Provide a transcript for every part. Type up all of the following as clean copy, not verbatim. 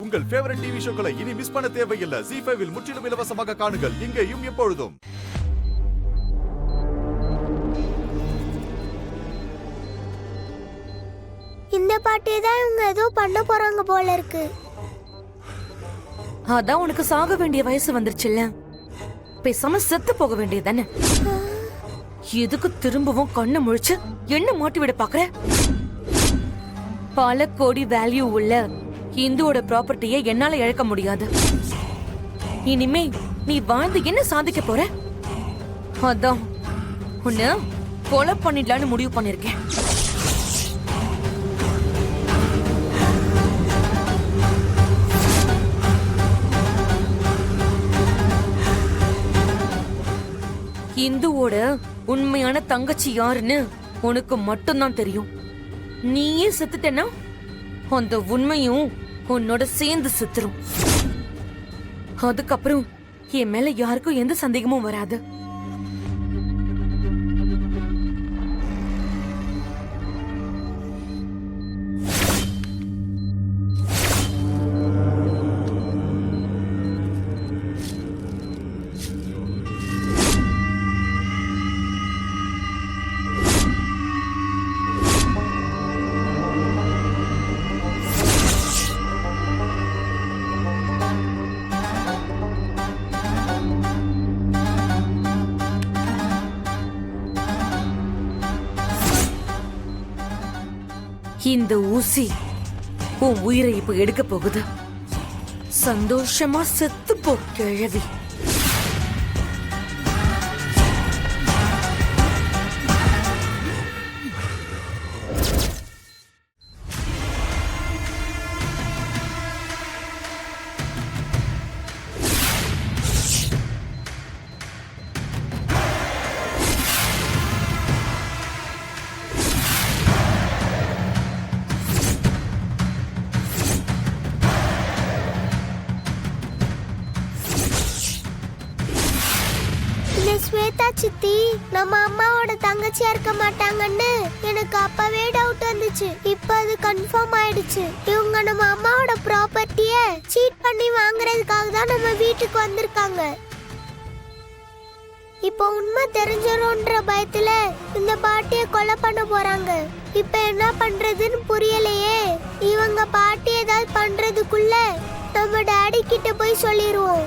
உங்கள் favourite TV ஷோக்களை இனி miss பண்ண தேவையில்லை. ZEE5 இல் முற்றிலும் இலவசமாக காணுங்கள். இங்கேயும் எப்பொழுதும். இந்த பாட்டே தான் இவங்க ஏதோ பண்ண போறாங்க போல இருக்கு. அதான் உனக்கு சாக வேண்டிய வயசு வந்துருச்சுல்ல, பேசாம செத்து போக வேண்டியதானே. எதுக்கு திரும்பவும் கண்ணு முழிச்சு என்ன மாட்டி விட பாக்குற? பல கோடி வேல்யூ உள்ள இந்துவோட ப்ராப்பர்ட்டியை என்னால இழக்க முடியாது. இனிமே நீ வாழ்ந்து என்ன சாதிக்க போற? அதான் உன்னை கொலை பண்ணிடலான்னு முடிவு பண்ணிருக்கேன். இந்துவோட உண்மையான தங்கச்சி யாருன்னு உனக்கு மட்டும்தான் தெரியும். நீயே செத்துட்டேன்னா அந்த உண்மையும் உன்னோட சேர்ந்து செத்துரும். அதுக்கப்புறம் என் மேல யாருக்கும் எந்த சந்தேகமும் வராது. இந்த ஊசி உன் உயிரை இப்ப எடுக்க போகுது. சந்தோஷமா செத்து போ கிழவி. ஸ்வேதா சித்தி நம்ம அம்மாவோட தங்கச்சியா இருக்க மாட்டாங்கன்னு எனக்கு அப்பவே டவுட் வந்துச்சு. இப்ப அது கன்ஃபார்ம் ஆயிடுச்சு. இவங்க நம்ம அம்மாவோட ப்ராப்பர்ட்டிய சீட் பண்ணி வாங்குறதுக்காக தான் நம்ம வீட்டுக்கு வந்திருக்காங்க. இப்போ உண்மை தெரிஞ்சிரும்ன்ற பயத்துல இந்த பாட்டிய கொலை பண்ண போறாங்க. இப்ப என்ன பண்றதுன்னு புரியலையே. இவங்க பாட்டி ஏதாவது பண்றதுக்குள்ள நம்ம டாடி கிட்ட போய் சொல்லிடுவோம்.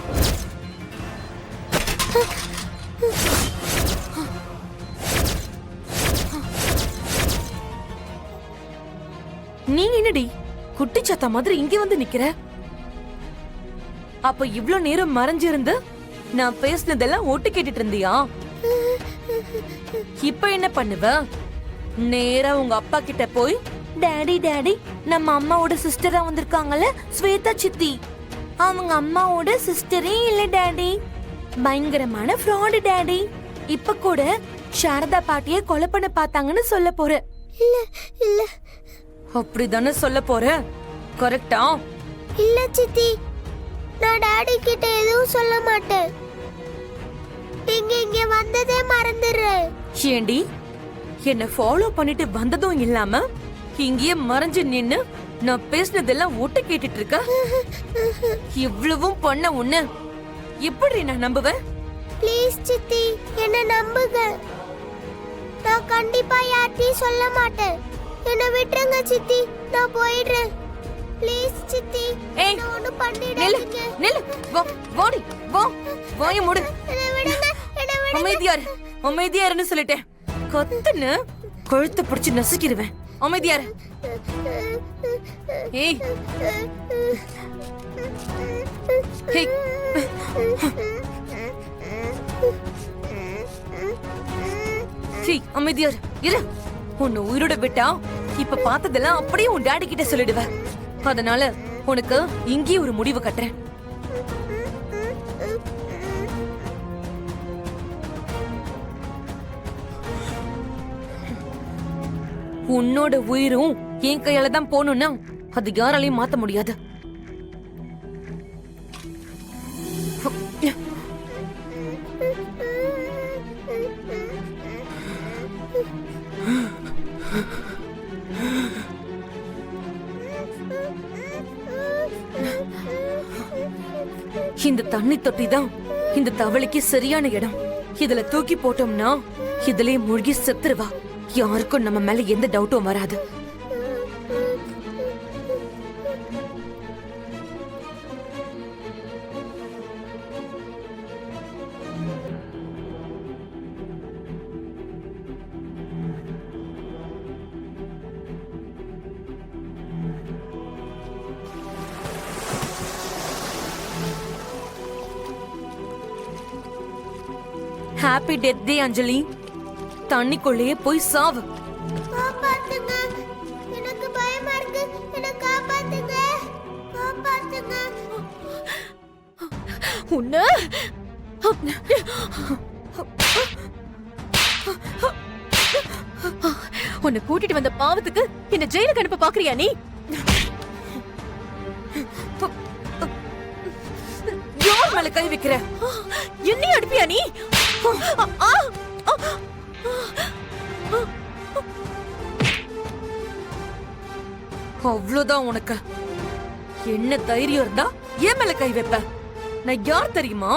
நீ என்னடி குட்டிச்சாத்தா மாதிரி இங்க வந்து நிக்கிற? அப்ப இவ்ளோ நேரம் மறைஞ்சிருந்து நான் பேசினதெல்லாம் ஒட்டு கேட்டுட்டு இருந்தியா? இப்ப என்ன பண்ணுவ? நேரா உங்க அப்பா கிட்ட போய், டாடி டாடி நம்ம அம்மாவோட சிஸ்டரா வந்திருக்காங்கல்ல ஸ்வேதா சித்தி, அவங்க அம்மாவோட சிஸ்டரே இல்ல டாடி, பயங்கரமான ஃப்ராட் டாடி, இப்ப கூட சாரதா பாட்டியை கொலை பண்ண பார்த்தாங்கன்னு சொல்ல போற. இல்ல இல்ல அப்படிதானே சொல்ல போற? கரெக்டா? இல்ல சித்தி, நான் டாடி கிட்ட எதுவும் சொல்ல மாட்டேன். இங்க வந்ததே மறந்துடுறேன். ஏண்டி என்ன ஃபாலோ பண்ணிட்டு வந்ததும் இல்லாம இங்கேயே மறைஞ்சு நின்னு நான் பேசினதெல்லாம் ஒட்டு கேட்டுட்டு இருக்க? இவ்வளவும் பண்ண உன்ன எப்படி நான் நம்புவேன்? ப்ளீஸ் சித்தி, என்ன நம்புங்க. நான் கண்டிப்பா யார்கிட்டயும் சொல்ல மாட்டேன். என்ன விட்டுருங்க சித்தி, நான் போயிடுறேன். ப்ளீஸ் சித்தி, என்ன ஒண்ணும் பண்ணிடாதீங்க. நில்லு, வா வாடி, வா வாய மூடு. என்ன விடுங்க, என்ன விடுங்க. அமைதியாருன்னு சொல்லிட்டேன். கத்துன்னு கழுத்து பிடிச்சு நசுக்கிடுவேன். அமைதியாரு. ஏய் ஹே, அமைதியாரு இரு. உன்னை உயிரோட விட்டா இப்ப பார்த்ததெல்லாம் அப்படியே உன் டாடி கிட்ட சொல்லிடுவ. அதனால உனக்கு இங்கே ஒரு முடிவு கட்டுறேன். உன்னோட உயிரும் என் கையால தான் போகணும்னா அது யாராலையும் மாத்த முடியாது. இந்த தண்ணி தொட்டி தான் இந்த தவளைக்கு சரியான இடம். இதுல தூக்கி போட்டோம்னா இதுலயே மூழ்கி செத்துருவா. யாருக்கும் நம்ம மேல எந்த டவுட்டும் வராது. ஹாப்பி டெத் டே அஞ்சலி. தண்ணிக்குள்ளேயே போய் சாவு. காப்பாத்துங்க, எனக்கு பயமா இருக்கு, என்ன காப்பாத்துங்க, காப்பாத்துங்க. உன்ன உன்னை கூட்டிட்டு வந்த பாவத்துக்கு என்ன ஜெயிலுக்கு அனுப்ப பாக்குறியா நீ? யார் மேல கை வைக்கிற? என்னையும் அனுப்பியா நீ? அவ்வளவுதான் உனக்கு. என்ன தைரியம் இருந்தா ஏன் மேல கை வைப்ப? நான் யார் தெரியுமா?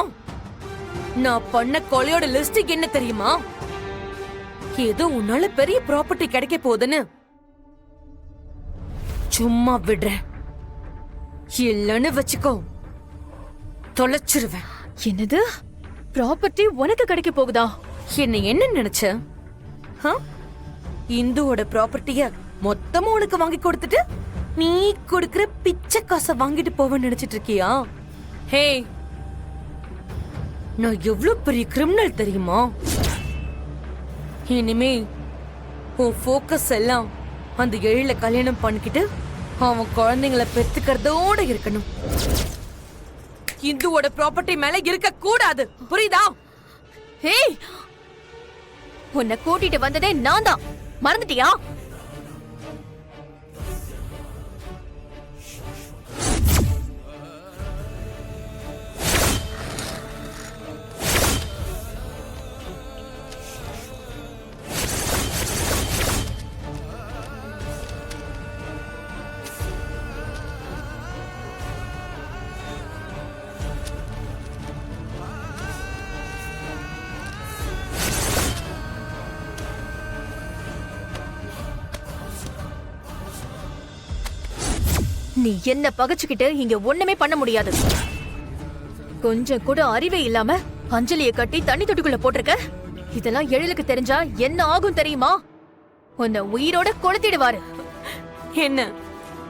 நான் பண்ண கொலையோட லிஸ்ட் என்ன தெரியுமா? ஏதோ உன்னால பெரிய ப்ராப்பர்ட்டி கிடைக்க போகுதுன்னு சும்மா விடுறேன். இல்லன்னு வச்சுக்கோ, தொலைச்சிருவேன். என்னது? ப்ராப்பர்ட்டி உனக்கு கிடைக்க போகுதா? என்ன என்ன நினைச்ச? இந்துவோட ப்ராப்பர்ட்டிய மொத்தமா உனக்கு வாங்கி கொடுத்துட்டு நீ கொடுக்கிற பிச்சை காசை வாங்கிட்டு போவேன்னு நினைச்சிட்டு இருக்கியா? ஹே, நான் எவ்வளவு பெரிய கிரிமினல் தெரியுமா? இனிமே உன் ஃபோக்கஸ் எல்லாம் அந்த எழில கல்யாணம் பண்ணிக்கிட்டு அவன் குழந்தைங்களை பெத்துக்கிறதோட இருக்கணும். இந்துவோட ப்ராப்பர்ட்டி மேல இருக்க கூடாது, புரியுதா? ஹேய், உன்னை கூட்டிட்டு வந்ததே நான் தான், மறந்துட்டியா? நீ என்ன பகச்சுக்கிட்டு இங்க ஒண்ணுமே பண்ண முடியாது. கொஞ்சம் கூட அறிவே இல்லாம அஞ்சலிய கட்டி தண்ணி தொட்டிக்குள்ள போட்டிருக்க. இதெல்லாம் எழிலுக்கு தெரிஞ்சா என்ன ஆகும் தெரியுமா? உன்னை உயிரோட கொளுத்திடுவாரு. என்ன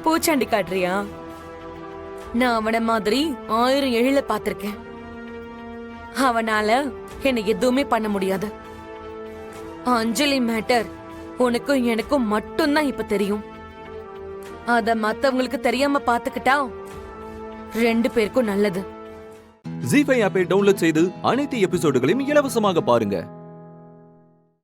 பூச்சாண்டி காட்டுறியா? நான் அவன மாதிரி 1000 எழில பாத்திருக்கேன். அவனால என்ன எதுவுமே பண்ண முடியாது. அஞ்சலி மேட்டர் உனக்கும் எனக்கும் மட்டும்தான் இப்ப தெரியும். அத மத்தவங்களுக்கு தெரியாம பாத்துக்கிட்டா 2 பேருக்கும் நல்லது. ஜீ5 ஆப்பை டவுன்லோட் செய்து அனைத்து எபிசோடுகளையும் இலவசமாக பாருங்க.